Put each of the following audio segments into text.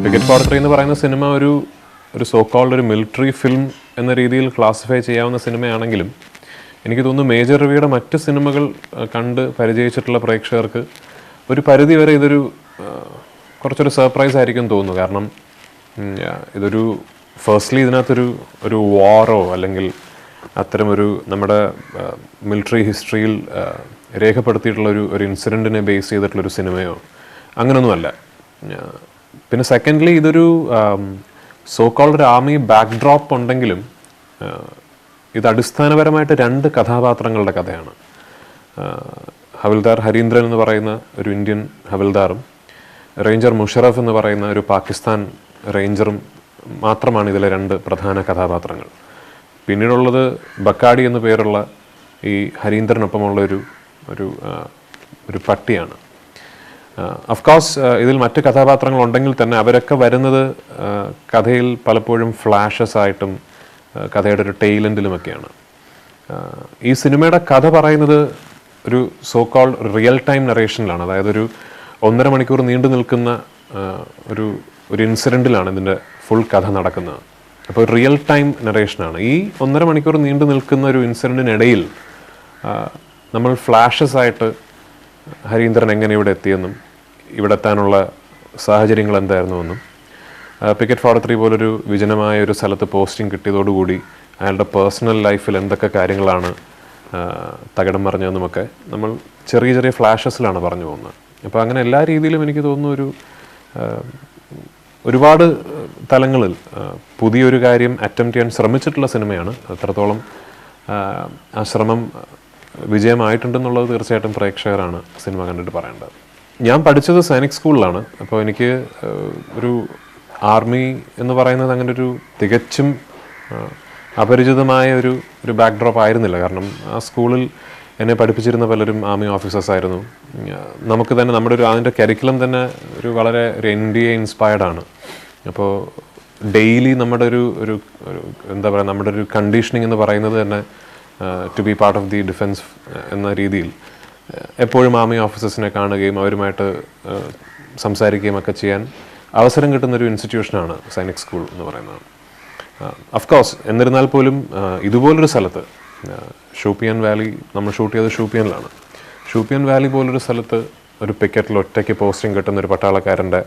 Ticket four three എന്ന് പറയുന്ന cinema ഒരു സോ കോൾഡ് ഒരു മിലിറ്ററി ഫിലിം എന്ന രീതിയിൽ ക്ലാസിഫൈ ചെയ്യാവുന്ന സിനിമയാണെങ്കിലും എനിക്ക് തോന്നുന്നു മേജർ രവിയുടെ മറ്റ് സിനിമകൾ കണ്ട് പരിചയിച്ചിട്ടുള്ള പ്രേക്ഷകർക്ക് ഒരു പരിധി വരെ ഇതൊരു കുറച്ചൊരു സർപ്രൈസ് ആയിരിക്കും തോന്നുന്നു. കാരണം ഇതൊരു ഫസ്റ്റ്ലി ഇതിനകത്തൊരു വാറോ അല്ലെങ്കിൽ അത്തരമൊരു നമ്മുടെ മിലിറ്ററി ഹിസ്റ്ററിയിൽ രേഖപ്പെടുത്തിയിട്ടുള്ള ഒരു ഇൻസിഡൻറ്റിനെ ബേസ് ചെയ്തിട്ടുള്ളൊരു സിനിമയോ അങ്ങനെയൊന്നുമല്ല. പിന്നെ സെക്കൻഡ്ലി ഇതൊരു സോ കോൾഡ് ഒരു ആർമി ബാക്ക്ഡ്രോപ്പ് ഉണ്ടെങ്കിലും ഇത് അടിസ്ഥാനപരമായിട്ട് രണ്ട് കഥാപാത്രങ്ങളുടെ കഥയാണ്. ഹവിൽദാർ ഹരീന്ദ്രൻ എന്ന് പറയുന്ന ഒരു ഇന്ത്യൻ ഹവിൽദാറും റേഞ്ചർ മുഷറഫ് എന്ന് പറയുന്ന ഒരു പാകിസ്ഥാൻ റേഞ്ചറും മാത്രമാണ് ഇതിലെ രണ്ട് പ്രധാന കഥാപാത്രങ്ങൾ. പിന്നീടുള്ളത് ബക്കാടി എന്നു പേരുള്ള ഈ ഹരീന്ദ്രനൊപ്പമുള്ള ഒരു പട്ടിയാണ്. അഫ്കോഴ്സ് ഇതിൽ മറ്റ് കഥാപാത്രങ്ങളുണ്ടെങ്കിൽ തന്നെ അവരൊക്കെ വരുന്നത് കഥയിൽ പലപ്പോഴും ഫ്ലാഷസ് ആയിട്ടും കഥയുടെ ഒരു ടെയിലെൻഡിലുമൊക്കെയാണ്. ഈ സിനിമയുടെ കഥ പറയുന്നത് ഒരു സോ കോൾഡ് റിയൽ ടൈം നറേഷനിലാണ്. അതായത് ഒരു 1.5 മണിക്കൂർ നീണ്ടു നിൽക്കുന്ന ഒരു ഇൻസിഡൻറ്റിലാണ് ഇതിൻ്റെ ഫുൾ കഥ നടക്കുന്നത്. അപ്പോൾ റിയൽ ടൈം നറേഷനാണ്. ഈ 1.5 മണിക്കൂർ നീണ്ടു നിൽക്കുന്ന ഒരു ഇൻസിഡൻറ്റിനിടയിൽ നമ്മൾ ഫ്ലാഷസ് ആയിട്ട് ഹരീന്ദ്രൻ എങ്ങനെ ഇവിടെ എത്തിയെന്നും ഇവിടെ എത്താനുള്ള സാഹചര്യങ്ങൾ എന്തായിരുന്നുവെന്നും ടിക്കറ്റ് ഫോർ ത്രീ പോലൊരു വിജനമായ ഒരു സ്ഥലത്ത് പോസ്റ്റിംഗ് കിട്ടിയതോടുകൂടി അയാളുടെ പേഴ്സണൽ ലൈഫിൽ എന്തൊക്കെ കാര്യങ്ങളാണ് തകിടം മറിഞ്ഞതെന്നുമൊക്കെ നമ്മൾ ചെറിയ ചെറിയ ഫ്ലാഷസിലാണ് പറഞ്ഞു പോകുന്നത്. അപ്പോൾ അങ്ങനെ എല്ലാ രീതിയിലും എനിക്ക് തോന്നുന്നു ഒരുപാട് തലങ്ങളിൽ പുതിയൊരു കാര്യം അറ്റംപ്റ്റ് ചെയ്യാൻ ശ്രമിച്ചിട്ടുള്ള സിനിമയാണ്. അത്രത്തോളം ആ ശ്രമം വിജയമായിട്ടുണ്ടെന്നുള്ളത് തീർച്ചയായിട്ടും പ്രേക്ഷകരാണ് സിനിമ കണ്ടിട്ട് പറയേണ്ടത്. ഞാൻ പഠിച്ചത് സൈനിക് സ്കൂളിലാണ്. അപ്പോൾ എനിക്ക് ഒരു ആർമി എന്ന് പറയുന്നത് അങ്ങനെ ഒരു തികച്ചും അപരിചിതമായ ഒരു ബാക്ക്ഡ്രോപ്പ് ആയിരുന്നില്ല. കാരണം ആ സ്കൂളിൽ എന്നെ പഠിപ്പിച്ചിരുന്ന പലരും ആർമി ഓഫീസേഴ്സ് ആയിരുന്നു. നമുക്ക് തന്നെ അതിൻ്റെ കരിക്കുലം തന്നെ വളരെ NDA ഇൻസ്പയർഡ് ആണ്. അപ്പോൾ ഡെയിലി നമ്മുടെ ഒരു എന്താ പറയുക, നമ്മുടെ ഒരു കണ്ടീഷനിങ് എന്ന് പറയുന്നത് തന്നെ to be part of the defence എന്ന രീതിയിൽ എപ്പോഴും ആർമി ഓഫീസേഴ്സിനെ കാണുകയും അവരുമായിട്ട് സംസാരിക്കുകയും ഒക്കെ ചെയ്യാൻ അവസരം കിട്ടുന്നൊരു ഇൻസ്റ്റിറ്റ്യൂഷനാണ് സൈനിക് സ്കൂൾ എന്ന് പറയുന്നത്. അഫ്കോഴ്സ് എന്നിരുന്നാൽ പോലും ഇതുപോലൊരു സ്ഥലത്ത് ഷൂപ്പിയൻ വാലി, നമ്മൾ ഷൂട്ട് ചെയ്തത് ഷൂപ്പിയനിലാണ്. ഷൂപ്പിയൻ വാലി പോലൊരു സ്ഥലത്ത് ഒരു പിക്കറ്റിൽ ഒറ്റയ്ക്ക് പോസ്റ്റിംഗ് കിട്ടുന്ന ഒരു പട്ടാളക്കാരൻ്റെ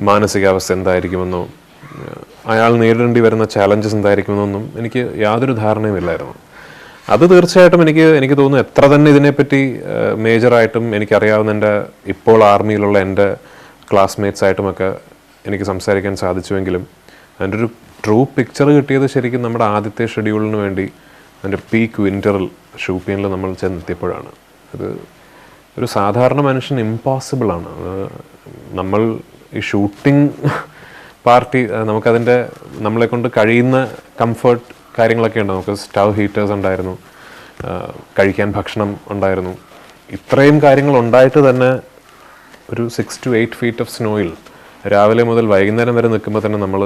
മാനസികാവസ്ഥ എന്തായിരിക്കുമെന്നോ അയാൾ നേരിടേണ്ടി വരുന്ന ചാലഞ്ചസ് എന്തായിരിക്കുമെന്നൊന്നും എനിക്ക് യാതൊരു ധാരണയുമില്ലായിരുന്നു. അത് തീർച്ചയായിട്ടും എനിക്ക് തോന്നുന്നു എത്ര തന്നെ ഇതിനെപ്പറ്റി മേജറായിട്ടും എനിക്കറിയാവുന്ന എൻ്റെ ഇപ്പോൾ ആർമിയിലുള്ള എൻ്റെ ക്ലാസ്മേറ്റ്സ് ആയിട്ടുമൊക്കെ എനിക്ക് സംസാരിക്കാൻ സാധിച്ചുവെങ്കിലും അതിൻ്റെ ഒരു ട്രൂ പിക്ചർ കിട്ടിയത് ശരിക്കും നമ്മുടെ ആദ്യത്തെ ഷെഡ്യൂളിന് വേണ്ടി അതിൻ്റെ പീക്ക് വിൻ്ററിൽ ഷൂപ്പിയനിൽ നമ്മൾ ചെന്നെത്തിയപ്പോഴാണ്. അത് ഒരു സാധാരണ മനുഷ്യൻ ഇമ്പോസിബിളാണ്. നമ്മൾ ഈ ഷൂട്ടിംഗ് പാർട്ടി നമുക്കതിൻ്റെ നമ്മളെ കൊണ്ട് കഴിയുന്ന കംഫർട്ട് കാര്യങ്ങളൊക്കെ ഉണ്ട്. നമുക്ക് സ്റ്റവ് ഹീറ്റേഴ്സ് ഉണ്ടായിരുന്നു, കഴിക്കാൻ ഭക്ഷണം ഉണ്ടായിരുന്നു. ഇത്രയും കാര്യങ്ങൾ ഉണ്ടായിട്ട് തന്നെ ഒരു 6 to 8 feet ഓഫ് സ്നോയിൽ രാവിലെ മുതൽ വൈകുന്നേരം വരെ നിൽക്കുമ്പോൾ തന്നെ നമ്മൾ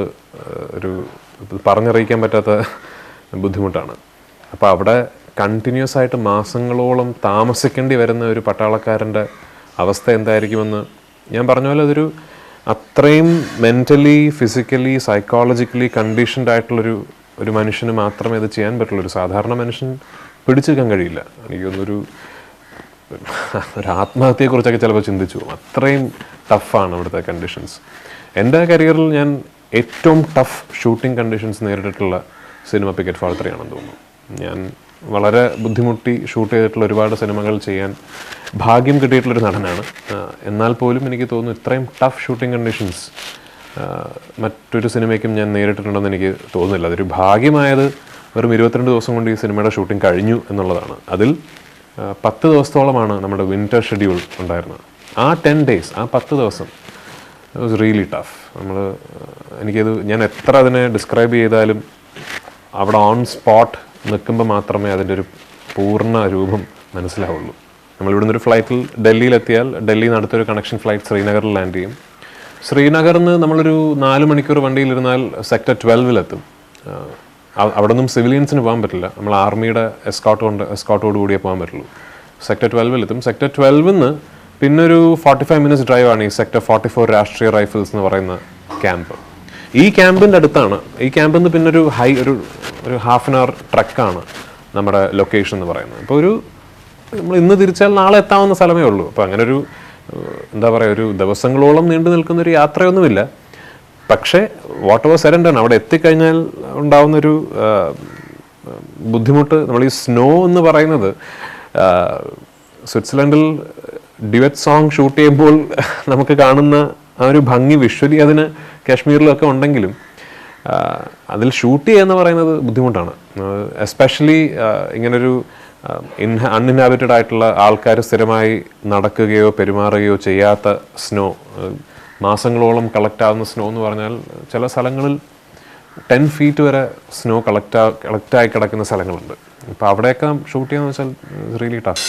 പറഞ്ഞറിയിക്കാൻ പറ്റാത്ത ബുദ്ധിമുട്ടാണ്. അപ്പോൾ അവിടെ കണ്ടിന്യൂസ് ആയിട്ട് മാസങ്ങളോളം താമസിക്കേണ്ടി വരുന്ന ഒരു പട്ടാളക്കാരൻ്റെ അവസ്ഥ എന്തായിരിക്കുമെന്ന് ഞാൻ പറഞ്ഞ പോലെ അതൊരു അത്രയും മെൻ്റലി, ഫിസിക്കലി, സൈക്കോളജിക്കലി കണ്ടീഷൻഡ് ആയിട്ടുള്ളൊരു മനുഷ്യന് മാത്രമേ ഇത് ചെയ്യാൻ പറ്റുള്ളൂ. ഒരു സാധാരണ മനുഷ്യൻ പിടിച്ചെടുക്കാൻ കഴിയില്ല. എനിക്കൊന്നൊരു ആത്മഹത്യയെക്കുറിച്ചൊക്കെ ചിലപ്പോൾ ചിന്തിച്ചു പോകും. അത്രയും ടഫാണ് അവിടുത്തെ കണ്ടീഷൻസ്. എൻ്റെ കരിയറിൽ ഞാൻ ഏറ്റവും ടഫ് ഷൂട്ടിംഗ് കണ്ടീഷൻസ് നേരിട്ടിട്ടുള്ള സിനിമ ടിക്കറ്റ് ഫോർ ത്രീ ആണെന്ന് തോന്നുന്നു. ഞാൻ വളരെ ബുദ്ധിമുട്ടി ഷൂട്ട് ചെയ്തിട്ടുള്ള ഒരുപാട് സിനിമകൾ ചെയ്യാൻ ഭാഗ്യം കിട്ടിയിട്ടുള്ളൊരു നടനാണ്. എന്നാൽ പോലും എനിക്ക് തോന്നുന്നു ഇത്രയും ടഫ് ഷൂട്ടിംഗ് കണ്ടീഷൻസ് മറ്റൊരു സിനിമയ്ക്കും ഞാൻ നേരിട്ടിട്ടുണ്ടെന്ന് എനിക്ക് തോന്നുന്നില്ല. അതൊരു ഭാഗ്യമായത് വെറും 22 ദിവസം കൊണ്ട് ഈ സിനിമയുടെ ഷൂട്ടിംഗ് കഴിഞ്ഞു എന്നുള്ളതാണ്. അതിൽ 10 ദിവസത്തോളമാണ് നമ്മുടെ വിൻ്റർ ഷെഡ്യൂൾ ഉണ്ടായിരുന്നത്. ആ 10 days, ആ 10 ദിവസം ഇറ്റ് വാസ് റിയലി ടഫ്. ഞാൻ എത്ര അതിനെ ഡിസ്ക്രൈബ് ചെയ്താലും അവിടെ ഓൺ സ്പോട്ട് നിൽക്കുമ്പോൾ മാത്രമേ അതിൻ്റെ ഒരു പൂർണ്ണ രൂപം മനസ്സിലാവുള്ളൂ. നമ്മളിവിടുന്ന് ഒരു ഫ്ലൈറ്റിൽ ഡൽഹിയിലെത്തിയാൽ ഡൽഹിയിൽ നിന്ന് അടുത്തൊരു കണക്ഷൻ ഫ്ലൈറ്റ് ശ്രീനഗറിൽ ലാൻഡ് ചെയ്യും. ശ്രീനഗറിൽ നിന്ന് നമ്മളൊരു 4 മണിക്കൂർ വണ്ടിയിലിരുന്നാൽ സെക്ടർ 12-ലെത്തും. അവിടെ നിന്നും സിവിലിയൻസിന് പോകാൻ പറ്റില്ല. നമ്മൾ ആർമിയുടെ എസ്കോട്ടോട് കൂടിയേ പോകാൻ പറ്റുള്ളൂ. സെക്ടർ 12-ലെത്തും. സെക്ടർ 12-ന്ന് പിന്നൊരു 45 minutes ഡ്രൈവാണ് ഈ സെക്ടർ 44 രാഷ്ട്രീയ റൈഫിൾസ് എന്ന് പറയുന്ന ക്യാമ്പ്. ഈ ക്യാമ്പിൻ്റെ അടുത്താണ്, ഈ ക്യാമ്പിൽ നിന്ന് പിന്നെ ഒരു ഹാഫ് ആൻ അവർ ട്രക്കാണ് നമ്മുടെ ലൊക്കേഷൻ എന്ന് പറയുന്നത്. അപ്പോൾ നമ്മൾ ഇന്ന് തിരിച്ചാൽ നാളെ എത്താവുന്ന സ്ഥലമേ ഉള്ളൂ. അപ്പോൾ അങ്ങനെ എന്താ പറയുക, ഒരു ദിവസങ്ങളോളം നീണ്ടു നിൽക്കുന്നൊരു യാത്രയൊന്നുമില്ല. പക്ഷേ what was said and done, അവിടെ എത്തിക്കഴിഞ്ഞാൽ ഉണ്ടാവുന്നൊരു ബുദ്ധിമുട്ട്, നമ്മൾ ഈ സ്നോ എന്ന് പറയുന്നത് സ്വിറ്റ്സർലൻഡിൽ ഡ്യുവറ്റ് സോങ് ഷൂട്ട് ചെയ്യുമ്പോൾ നമുക്ക് കാണുന്ന ആ ഒരു ഭംഗി വിഷ്വലി അതിന് കാശ്മീരിലൊക്കെ ഉണ്ടെങ്കിലും അതിൽ ഷൂട്ട് ചെയ്യുക എന്ന് പറയുന്നത് ബുദ്ധിമുട്ടാണ്. എസ്പെഷ്യലി ഇങ്ങനൊരു അൺഇൻഹാബിറ്റഡ് ആയിട്ടുള്ള ആൾക്കാർ സ്ഥിരമായി നടക്കുകയോ പെരുമാറുകയോ ചെയ്യാത്ത സ്നോ, മാസങ്ങളോളം കളക്ട് ആവുന്ന സ്നോ എന്ന് പറഞ്ഞാൽ ചില സ്ഥലങ്ങളിൽ 10 feet വരെ സ്നോ കളക്റ്റായി കിടക്കുന്ന സ്ഥലങ്ങളുണ്ട്. അപ്പോൾ അവിടെയൊക്കെ ഷൂട്ട് ചെയ്യാന്ന് വെച്ചാൽ റിയലി ടഫ്.